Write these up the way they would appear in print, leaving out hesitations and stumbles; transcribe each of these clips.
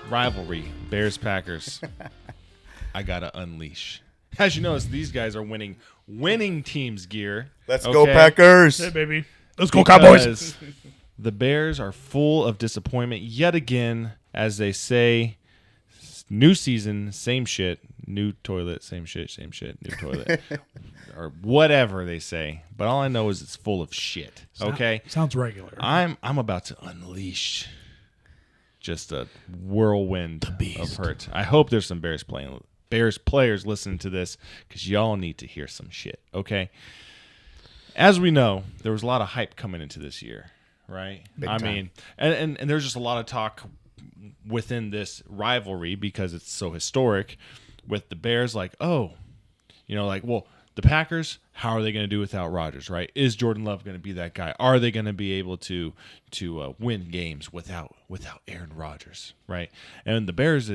rivalry, Bears-Packers. I got to unleash. As you notice, these guys are winning teams gear. Let's go Packers. Hey, baby. Let's go Cowboys. The Bears are full of disappointment yet again, as they say. New season, same shit. New toilet, same shit, new toilet. Or whatever they say. But all I know is it's full of shit. Okay? Sounds regular. I'm about to unleash just a whirlwind of hurt. I hope there's some Bears players listening to this, because y'all need to hear some shit, okay? As we know, there was a lot of hype coming into this year, right? Big time. Mean, and there's just a lot of talk within this rivalry, because it's so historic, with the Bears like, well, the Packers, how are they going to do without Rodgers, right? Is Jordan Love going to be that guy? Are they going to be able to win games without Aaron Rodgers, right? And the Bears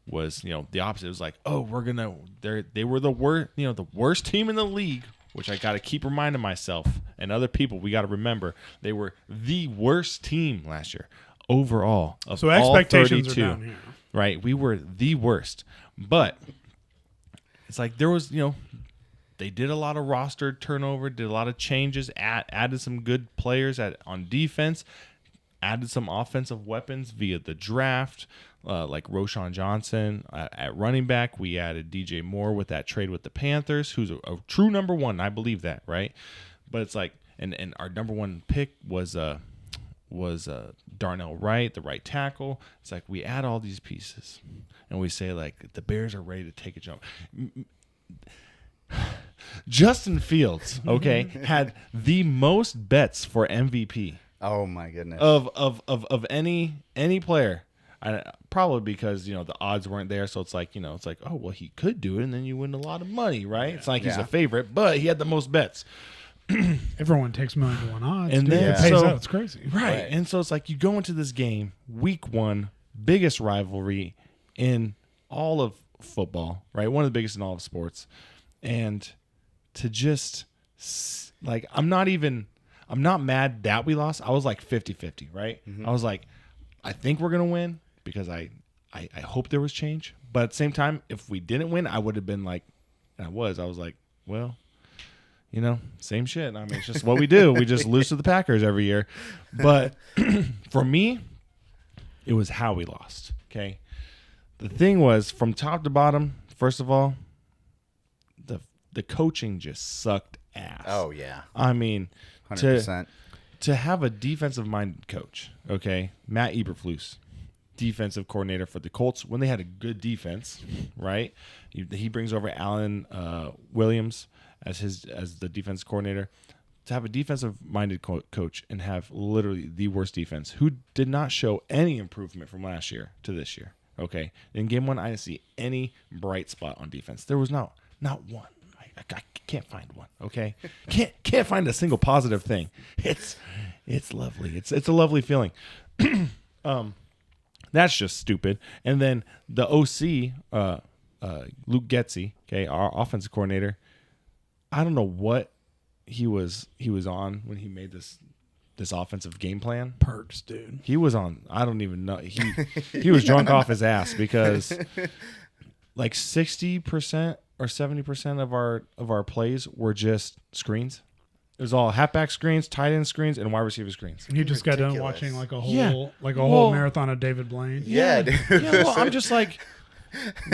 was the opposite. It was like, they were the worst team in the league, which I got to keep reminding myself and other people. We got to remember they were the worst team last year overall. So expectations all 32, are down here, right? We were the worst, but it's like there was they did a lot of roster turnover, did a lot of changes, added some good players on defense, added some offensive weapons via the draft, like Roschon Johnson at running back. We added DJ Moore with that trade with the Panthers, who's a true number one. I believe that, right? But it's like, and our number one pick was Darnell Wright, the right tackle. It's like we add all these pieces, and we say like the Bears are ready to take a jump. Justin Fields, had the most bets for MVP. Oh my goodness. Of any player. Probably because the odds weren't there, so it's like oh well, he could do it, and then you win a lot of money, right? Yeah. It's like he's a favorite, but he had the most bets. Everyone takes 1,000,000 to 1 odds, and then it pays out. It's crazy, right? And so it's like you go into this game, week 1, biggest rivalry in all of football, right? One of the biggest in all of sports, and to just like I'm not mad that we lost. I was like 50-50, right? Mm-hmm. I was like, I think we're gonna win because I hope there was change, but at the same time, if we didn't win, I would have been like, and I was like, well, same shit. I mean, it's just what we do. We just lose to the Packers every year. But for me, it was how we lost. Okay, the thing was from top to bottom. First of all, the coaching just sucked ass. Oh yeah, I mean, 100%. To have a defensive-minded coach, okay, Matt Eberflus, defensive coordinator for the Colts, when they had a good defense, right? He brings over Alan Williams as the defense coordinator. To have a defensive-minded coach and have literally the worst defense, who did not show any improvement from last year to this year, okay? In game 1, I didn't see any bright spot on defense. There was not one. I can't find one. Okay, can't find a single positive thing. It's lovely. It's a lovely feeling. That's just stupid. And then the OC, Luke Getsy, okay, our offensive coordinator. I don't know what he was on when he made this offensive game plan. Perks, dude. He was on. I don't even know. He was drunk off his ass, because like 60% or 70% of our plays were just screens. It was all halfback screens, tight end screens, and wide receiver screens. And you just got done watching like a whole marathon of David Blaine. Yeah, dude. Yeah, well, I'm just like,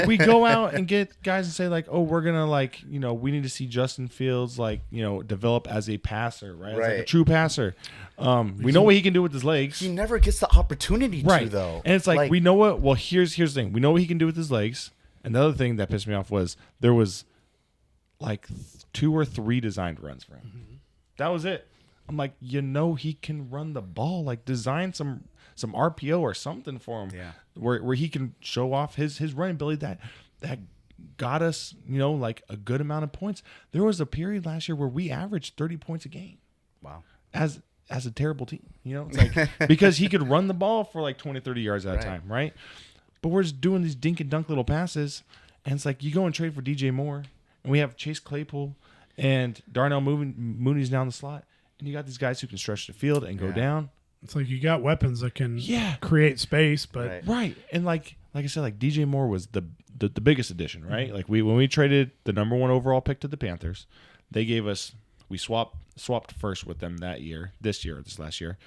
we go out and get guys and say like, oh, we're gonna like, we need to see Justin Fields like, develop as a passer, right? As like a true passer. We know what he can do with his legs. He never gets the opportunity to, though. And it's like we know what. Well, here's the thing. We know what he can do with his legs. And the other thing that pissed me off was there was like 2 or 3 designed runs for him. Mm-hmm. That was it. I'm like, he can run the ball. Like, design some RPO or something for him, where he can show off his running ability that got us, like a good amount of points. There was a period last year where we averaged 30 points a game. Wow. As a terrible team, it's like because he could run the ball for like 20, 30 yards at a time, right? But we're just doing these dink and dunk little passes, and it's like you go and trade for DJ Moore, and we have Chase Claypool and Darnell Mooney's down the slot, and you got these guys who can stretch the field and go down. It's like you got weapons that can Yeah. create space, but Right. And like I said, like DJ Moore was the biggest addition, right? Like when we traded the number 1 overall pick to the Panthers, they gave us, we swapped first with them this last year,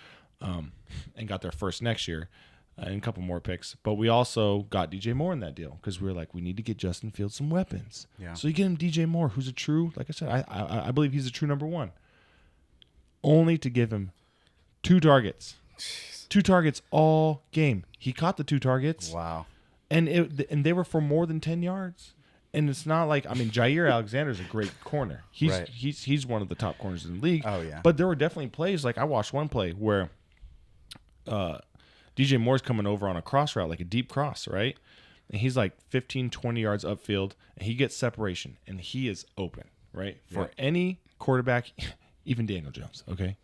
and got their first next year, and a couple more picks. But we also got DJ Moore in that deal because we were like, we need to get Justin Fields some weapons. Yeah. So you get him DJ Moore, who's a true, like I said, I believe he's a true number 1. Only to give him 2 targets. Jeez. 2 targets all game. He caught the 2 targets. Wow. And they were for more than 10 yards. And it's not like, I mean, Jair Alexander's a great corner. He's one of the top corners in the league. Oh, yeah. But there were definitely plays, like I watched one play where DJ Moore's coming over on a cross route, like a deep cross, right? And he's like 15, 20 yards upfield, and he gets separation, and he is open, right? For any quarterback, even Daniel Jones, okay?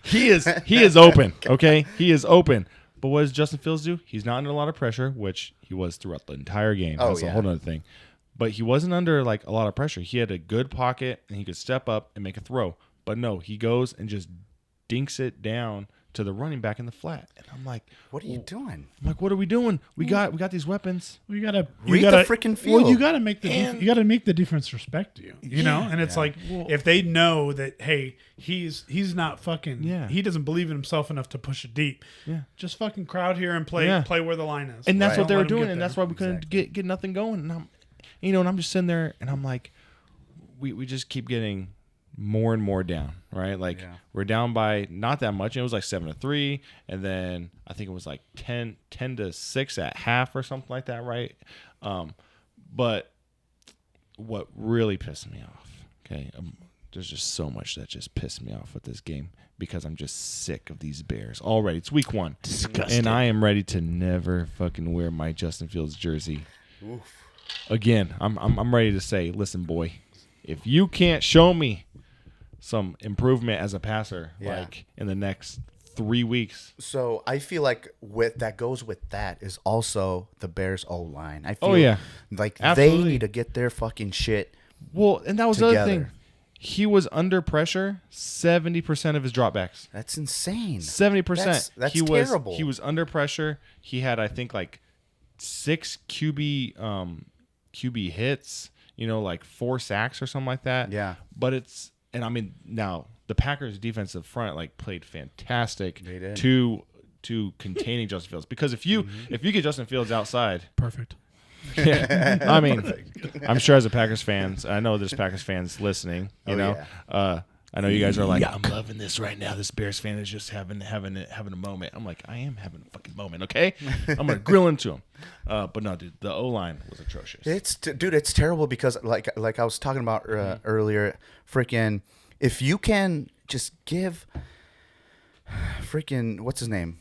He is open, okay? He is open. But what does Justin Fields do? He's not under a lot of pressure, which he was throughout the entire game. That's a whole other thing. But he wasn't under like a lot of pressure. He had a good pocket, and he could step up and make a throw. But no, he goes and just dinks it down to the running back in the flat. And I'm like, what are you doing? I'm like, what are we doing? We got these weapons. you gotta read the freaking field. Well, you gotta make the defense respect you. You know, and it's like if they know that, hey, he's not fucking. Yeah. He doesn't believe in himself enough to push it deep. Yeah. Just fucking crowd here and play where the line is. And that's Don't what they let were him doing, get and there. that's why we couldn't get nothing going. And I'm just sitting there, and I'm like, we just keep getting more and more down, right? Like we're down by not that much. It was like 7-3, and then I think it was like 10-6 at half or something like that, right? But what really pissed me off, okay? There's just so much that just pissed me off with this game because I'm just sick of these Bears already. It's week 1, Disgusting. and I am ready to never fucking wear my Justin Fields jersey. Oof. Again, I'm ready to say, listen, boy, if you can't show me some improvement as a passer, like in the next 3 weeks. So I feel like that goes with that is also the Bears O-line. I feel like Absolutely. they need to get their fucking shit. Well, and that was the other thing. together. He was under pressure 70% of his dropbacks. That's insane. 70%. That's he terrible. He was under pressure. He had, I think, like 6 QB hits, like 4 sacks or something like that. Yeah. But and I mean, now the Packers defensive front like played fantastic They did. to containing Justin Fields, because if you get Justin Fields outside, Perfect. I mean, I'm sure as a Packers fans, I know there's Packers fans listening, I know you guys are like, I'm loving this right now. This Bears fan is just having a moment. I'm like, I am having a fucking moment, okay? I'm gonna grill into him. But no, dude, the O-line was atrocious. It's terrible because like I was talking about earlier, freaking if you can just give freaking what's his name?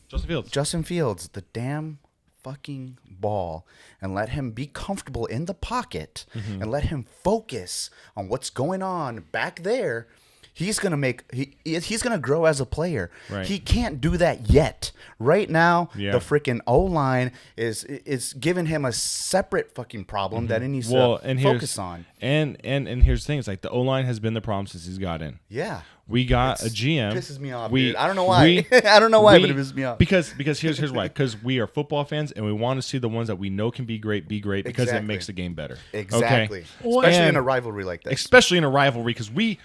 Justin Fields the damn fucking ball and let him be comfortable in the pocket and let him focus on what's going on back there. He's gonna grow as a player. Right. He can't do that yet. Right now, the freaking O-line is giving him a separate fucking problem that he needs to focus on. And here's the thing: it's like the O-line has been the problem since he's got in. Yeah. We got a GM. Pisses me off, dude. I don't know why. I don't know why, but it pisses me off. Because here's why. Because we are football fans and we want to see the ones that we know can be great because it makes the game better. Exactly. Okay? Especially in a rivalry like this. Especially in a rivalry, because we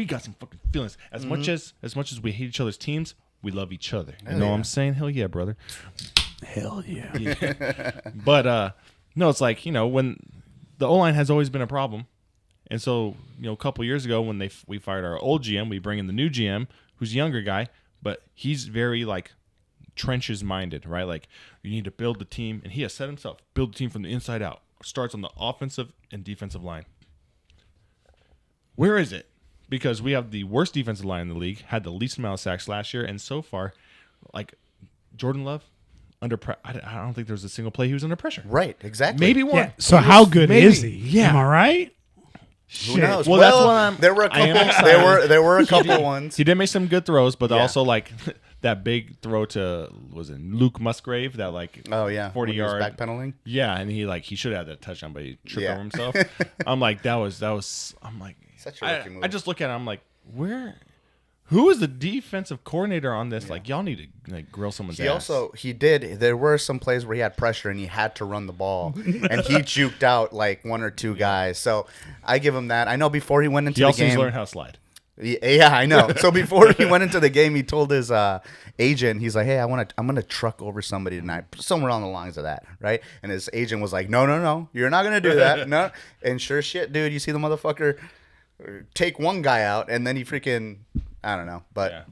got some fucking feelings. As much as we hate each other's teams, we love each other. You know what I'm saying? Hell yeah, brother. Hell yeah. But no, it's like, when the O-line has always been a problem. And so, a couple years ago when we fired our old GM, we bring in the new GM, who's a younger guy, but he's very like trenches minded, right? Like, you need to build the team, and he has said himself, build the team from the inside out. Starts on the offensive and defensive line. Where is it? Because we have the worst defensive line in the league, had the least amount of sacks last year, and so far, like Jordan Love, I don't think there was a single play he was under pressure. Right, exactly. Maybe one. Yeah. So how good is he? Yeah. Am I right? Who knows? Well, that's what there were a couple. There were a couple ones. He did make some good throws, but also like that big throw to Luke Musgrave, that like 40-yard backpedaling. Yeah, and he should have had that touchdown, but he tripped over himself. I'm like that was. I'm like such a rookie move. I just look at it. I'm like, Who is the defensive coordinator on this? Like, y'all need to like grill someone's ass. He did. There were some plays where he had pressure and he had to run the ball, and he juked out like one or two guys. So I give him that. I know before he went into the game, he's learned how to slide. Yeah, I know. So before he went into the game, he told his agent, he's like, "Hey, I'm gonna truck over somebody tonight, somewhere on the lines of that, right?" And his agent was like, "No, you're not gonna do that, no." And sure shit, dude, you see the motherfucker take one guy out, and then he freaking, I don't know, but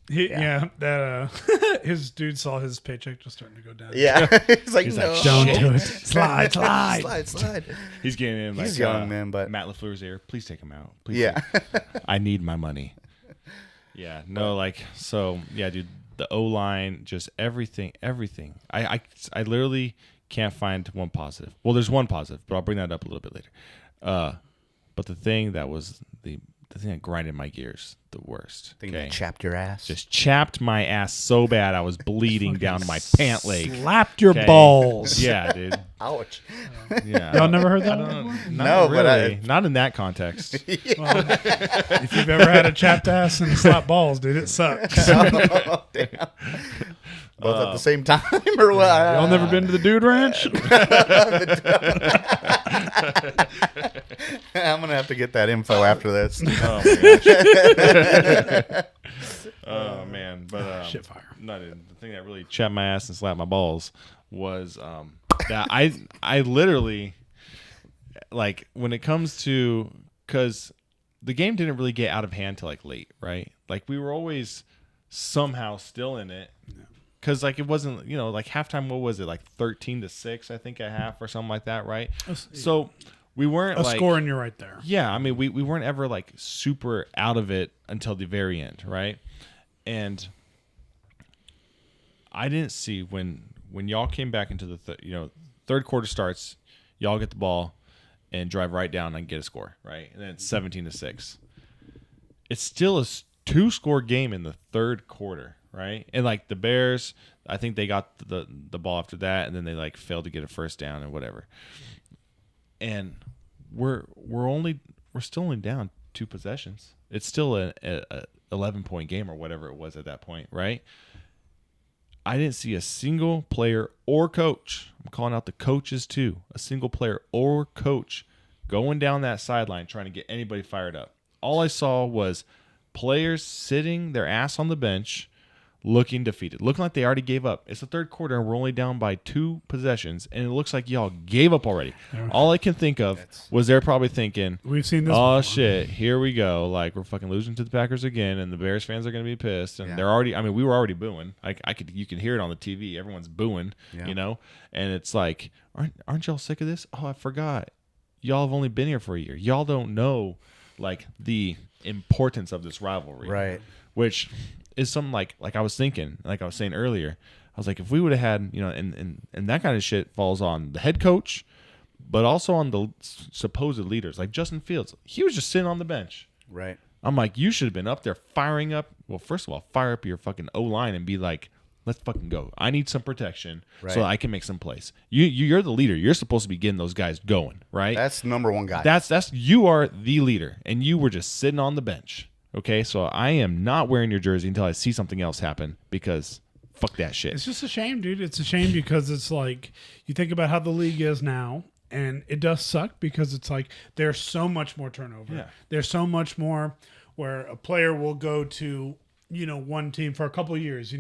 his dude saw his paycheck just starting to go down. yeah, he's like, "No, don't do it, slide." He's getting in. He's young, man, but Matt LaFleur's here. Please take him out. Please yeah, I need my money. Yeah, no, like so. Yeah, dude, the O line, just everything. I literally can't find one positive. Well, there's one positive, but I'll bring that up a little bit later. But the thing that was the thing that grinded my gears the worst. Thing that chapped your ass. Just chapped my ass so bad I was bleeding down to my pant leg. Slapped your balls. Yeah, dude. Ouch. Yeah. Y'all never heard that one before? No, really. Not in that context. Well, if you've ever had a chapped ass and slapped balls, dude, it sucks. Oh, damn. Both at the same time, or what? Y'all never been to the Dude Ranch? I'm gonna have to get that info after this. Oh my gosh. Oh man, but shit fire. No, dude, the thing that really chapped my ass and slapped my balls was that I literally, like, when it comes to, because the game didn't really get out of hand till like late, right? Like we were always somehow still in it. Because, like, it wasn't, like, halftime, what was it? Like, 13-6, I think, at half or something like that, right? So, we weren't, a like... score and you're right there. Yeah, I mean, we weren't ever, like, super out of it until the very end, right? And I didn't see when y'all came back into the, third quarter starts, y'all get the ball and drive right down and get a score, right? And then it's 17-6. It's still a 2-score game in the third quarter. Right, and like the Bears, I think they got the ball after that, and then they like failed to get a first down and whatever. And we're still only down 2 possessions. It's still a 11-point game or whatever it was at that point, right? I didn't see a single player or coach. I'm calling out the coaches too. A single player or coach going down that sideline trying to get anybody fired up. All I saw was players sitting their ass on the bench, looking defeated, looking like they already gave up. It's the third quarter, and we're only down by 2 possessions, and it looks like y'all gave up already. All I can think of was they're probably thinking, we've seen this. Oh, before. shit, here we go. Like, we're fucking losing to the Packers again, and the Bears fans are going to be pissed. And they're already, I mean, we were already booing. You can hear it on the TV. Everyone's booing, And it's like, aren't y'all sick of this? Oh, I forgot. Y'all have only been here for a year. Y'all don't know, like, the importance of this rivalry. Right. Which is something like I was thinking, like I was saying earlier, I was like, if we would have had, and that kind of shit falls on the head coach, but also on the supposed leaders, like Justin Fields. He was just sitting on the bench. Right. I'm like, you should have been up there firing up. Well, first of all, fire up your fucking O-line and be like, let's fucking go. I need some protection so I can make some plays. You're the leader. You're supposed to be getting those guys going, right? That's the number one guy. That's you are the leader, and you were just sitting on the bench. Okay, so I am not wearing your jersey until I see something else happen, because fuck that shit. It's just a shame, dude. It's a shame because it's like, you think about how the league is now, and it does suck because it's like there's so much more turnover. Yeah. There's so much more where a player will go to, one team for a couple of years,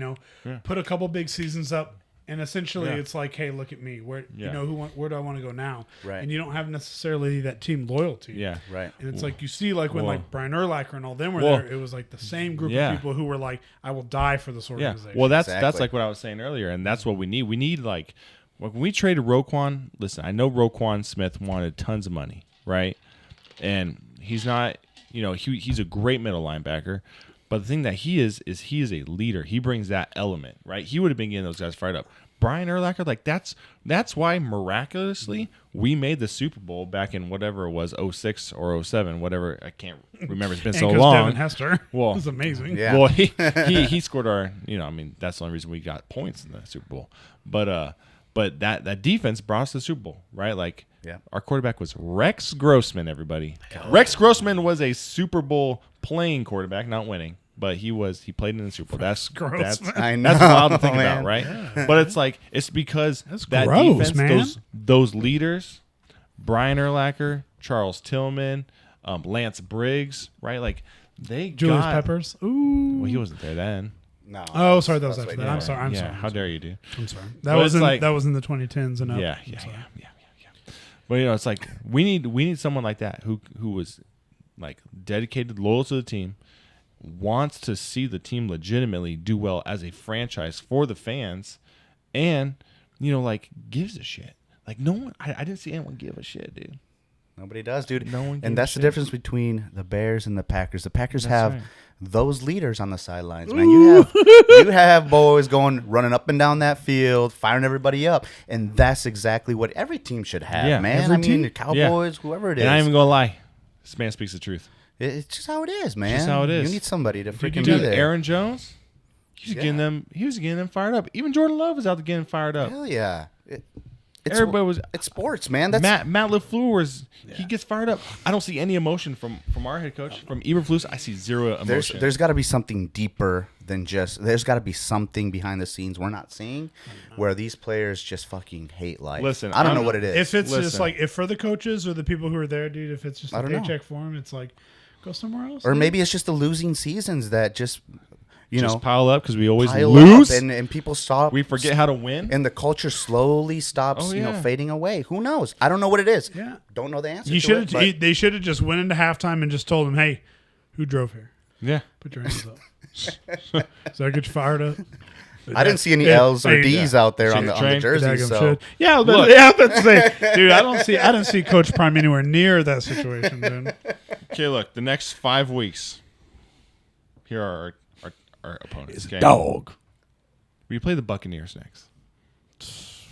put a couple big seasons up, and essentially it's like, hey, look at me. Where where do I want to go now? Right. And you don't have necessarily that team loyalty. Yeah. Right. And it's like you see, like when like Brian Urlacher and all them were there, it was like the same group of people who were like, I will die for this organization. Yeah. Well, that's like what I was saying earlier, and that's what we need. We need, like, when we traded Roquan. Listen, I know Roquan Smith wanted tons of money, right? And he's not, he's a great middle linebacker. But the thing that he is he is a leader. He brings that element, right? He would have been getting those guys fired up. Brian Urlacher, like, that's why miraculously we made the Super Bowl back in whatever it was, 06 or 07, whatever. I can't remember. It's been so long. Devin Hester was amazing. Yeah. Well, he scored our, that's the only reason we got points in the Super Bowl. But that defense brought us to the Super Bowl, right? Like, our quarterback was Rex Grossman, everybody. Rex Grossman was a Super Bowl playing quarterback, not winning, but he played in the Super Bowl. That's gross, man. I know, that's wild to think man. about, right? Yeah. But it's like it's because that gross, defense, man. those leaders, Brian Urlacher, Charles Tillman, Lance Briggs, right? Like they Julius got Peppers. Ooh. Well, he wasn't there then. No. Oh, sorry, that was That's after what that. I I'm did. sorry. I'm yeah, sorry. how dare you, dude? I'm sorry. But it's like- That was in the 2010s and up. Yeah. I'm sorry. But it's like we need someone like that who was like dedicated, loyal to the team, wants to see the team legitimately do well as a franchise for the fans, and like gives a shit. Like no one, I didn't see anyone give a shit, dude. Nobody does, dude. No one gives and that's a the shit. difference between the Bears and the Packers. The Packers That's have right. those leaders on the sidelines, man. You have boys running up and down that field, firing everybody up, and that's exactly what every team should have, Yeah, man. every I mean, team. the Cowboys, whoever it is. And I ain't even gonna lie, this man speaks the truth. It's just how it is, man. Just how it is. You need somebody to freaking be Dude, there. Aaron Jones, he was getting them fired up. Even Jordan Love was out there getting fired up. Hell yeah. Everybody was. It's sports, man. That's Matt LaFleur he gets fired up. I don't see any emotion from our head coach, from Eberflus. I see zero emotion. there's got to be something deeper than just. There's got to be something behind the scenes we're not seeing, where these players just fucking hate life. Listen, I don't know I'm- what it is. If it's just Listen. like, if for the coaches or the people who are there, dude, if it's just I a don't know. paycheck for them, it's like, go somewhere else. Or dude. maybe it's just the losing seasons that just just pile up because we always pile lose. up and people stop. We forget how to win. and the culture slowly stops, Oh, yeah. fading away. Who knows? I don't know what it is. Yeah. Don't know the answer. You to should it, but they should have just went into halftime and just told them, hey, who drove here? Yeah. Put your hands up. Does that get you fired up? I didn't see any Yeah. L's or Hey, D's out there See on the the train? jerseys. Daggum So shit. Yeah, but yeah, let's say, dude, I didn't see Coach Prime anywhere near that situation, dude. Okay, look, the next 5 weeks. Here are our opponents. Okay? Dog. We play the Buccaneers next.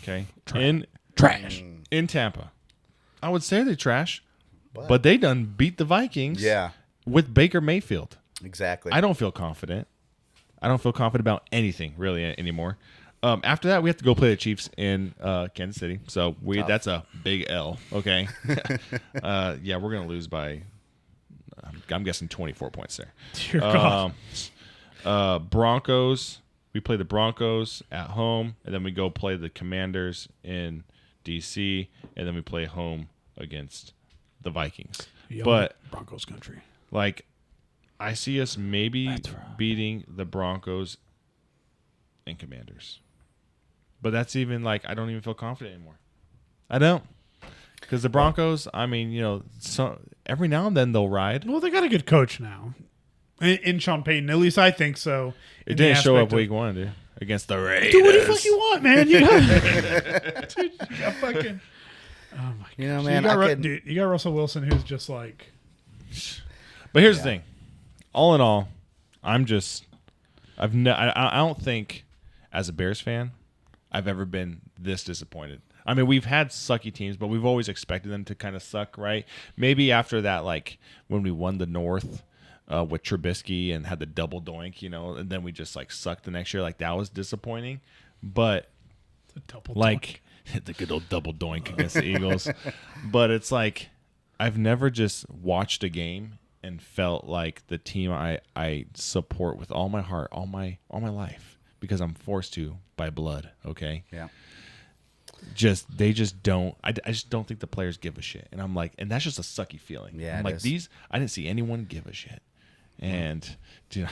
Okay, Trash. in Tampa. I would say they trash, but they done beat the Vikings. yeah, With Baker Mayfield. exactly. I don't feel confident. I don't feel confident about anything really anymore. After that, we have to go play the Chiefs in Kansas City. So that's a big L. Okay. Yeah, we're gonna lose by. I'm guessing 24 points there. Dear God. Broncos. We play the Broncos at home, and then we go play the Commanders in DC, and then we play home against the Vikings. Yo, But Broncos country. like, I see us maybe beating the Broncos and Commanders. But that's even like I don't even feel confident anymore. I don't. Because the Broncos, I mean, so every now and then they'll ride. Well, they got a good coach now. In Sean Payton. At least I think so. It didn't show up week one, dude. Against the Raiders. Do what the fuck you want, man. You got, dude, you got fucking. Oh my god. You know, man, You got Russell Wilson, who's just like. But here's the thing. All in all, I don't think, as a Bears fan, I've ever been this disappointed. I mean, we've had sucky teams, but we've always expected them to kind of suck, right? Maybe after that, like when we won the North with Trubisky and had the double doink, and then we just like sucked the next year. Like that was disappointing. But like the good old double doink against the Eagles. But it's like I've never just watched a game and felt like the team I support with all my heart, all my life, because I'm forced to by blood. Okay. Yeah. They just don't. I just don't think the players give a shit, and I'm like, and that's just a sucky feeling. Yeah, I'm it like is. I didn't see anyone give a shit, and dude,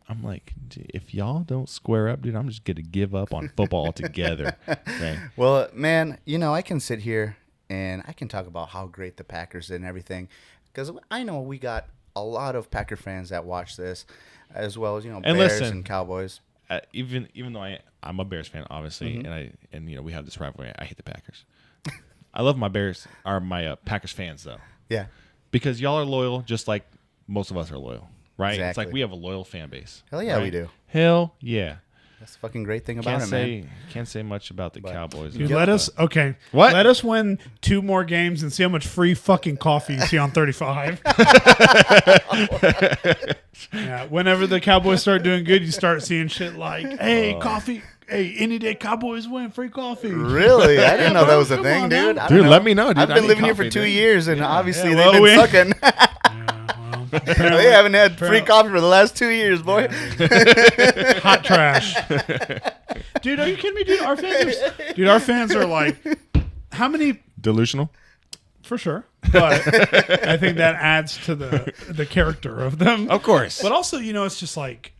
I'm like, dude, if y'all don't square up, dude, I'm just gonna give up on football altogether. Okay. Well, man, I can sit here and I can talk about how great the Packers did and everything, because I know we got a lot of Packer fans that watch this, as well as Bears and Cowboys. Even though I'm a Bears fan, obviously, and we have this rivalry. I hate the Packers. I love my Bears, or my Packers fans though, Yeah. because y'all are loyal, just like most of us are loyal, right? It's Exactly. like we have a loyal fan base. Hell yeah, right? we do. Hell yeah. That's the fucking great thing about it, man. Can't say much about the Cowboys. Dude, though, let but- us What? Let us win 2 more games and see how much free fucking coffee you see on 35. Yeah, whenever the Cowboys start doing good, you start seeing shit like, "Hey, coffee! Hey, any day Cowboys win, free coffee." Really? I didn't know that was a Come thing, on dude. now. I don't Dude, know. let me know, dude. I've I been need living here coffee, for 2 dude. years, and obviously Yeah, well, they've been sucking. Yeah, well, They haven't had free coffee for the last 2 years, boy. Hot trash. Dude, are you kidding me, dude? Our fans are like, how many? Delusional? For sure. But I think that adds to the character of them. Of course. But also, it's just like,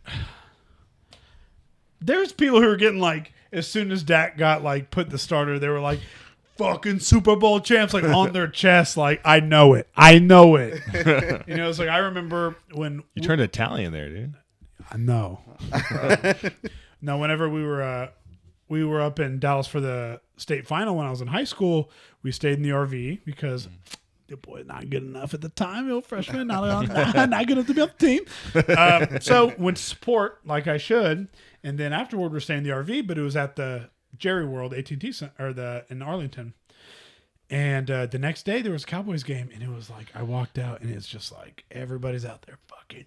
there's people who are getting like, as soon as Dak got like put the starter, they were like, fucking Super Bowl champs, like on their chest, like, I know it. It's like, I remember when You turned Italian there, dude. I know. No, whenever we were up in Dallas for the state final when I was in high school, we stayed in the RV because the boy not good enough at the time, freshman, not good enough to be on the team. So went to support like I should, and then afterward we're staying in the RV, but it was at the Jerry World AT&T Center, in Arlington. And the next day there was a Cowboys game, and it was like I walked out, and it's just like everybody's out there fucking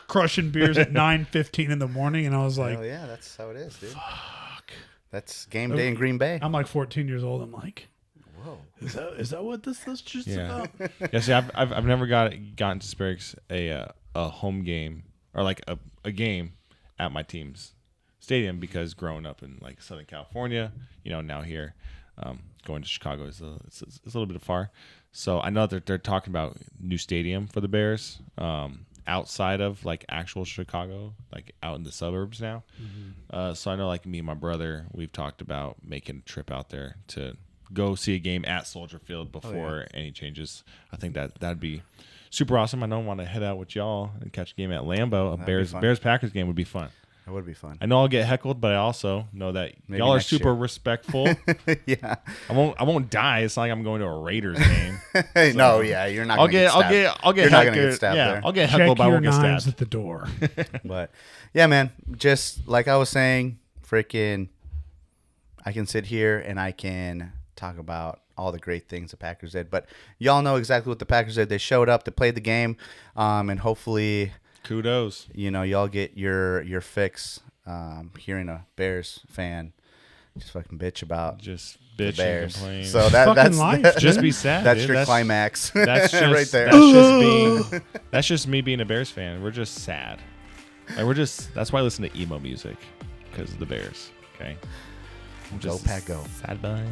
crushing beers at 9:15 in the morning, and I was like, oh yeah, that's how it is, dude. Fuck, that's game day in Green Bay. I'm like 14 years old. I'm like, whoa, is that what this is just about? Yeah, see, I've never gotten to experience a home game or like a game at my team's stadium because growing up in like Southern California, now here, going to Chicago is it's a little bit far. So I know that they're talking about new stadium for the Bears outside of like actual Chicago, like out in the suburbs now. Mm-hmm. So I know like me and my brother, we've talked about making a trip out there to go see a game at Soldier Field before any changes. I think that'd be super awesome. I know I want to head out with y'all and catch a game at Lambeau. Bears Packers game would be fun. That would be fun. I know I'll get heckled, but I also know that Maybe y'all are next super year. respectful. Yeah. I won't die. It's not like I'm going to a Raiders game. No, yeah, you're not. I'll gonna get stabbed. I'll get You're not heckled. gonna get stabbed there. I'll get Check heckled, but I your won't get knives stabbed. at the door. But yeah, man, just like I was saying, freaking, I can sit here and I can talk about all the great things the Packers did. But y'all know exactly what the Packers did. They showed up, they played the game, and hopefully, Kudos. y'all get your fix. Hearing a Bears fan just fucking bitch about Just the bitch and Bears. complain. So Fucking that's life, Just be sad. That's dude. your climax. That's just right there. That's just me being a Bears fan. We're just sad. Like that's why I listen to emo music, because of the Bears. Okay. Go Pack, go. Sad boy.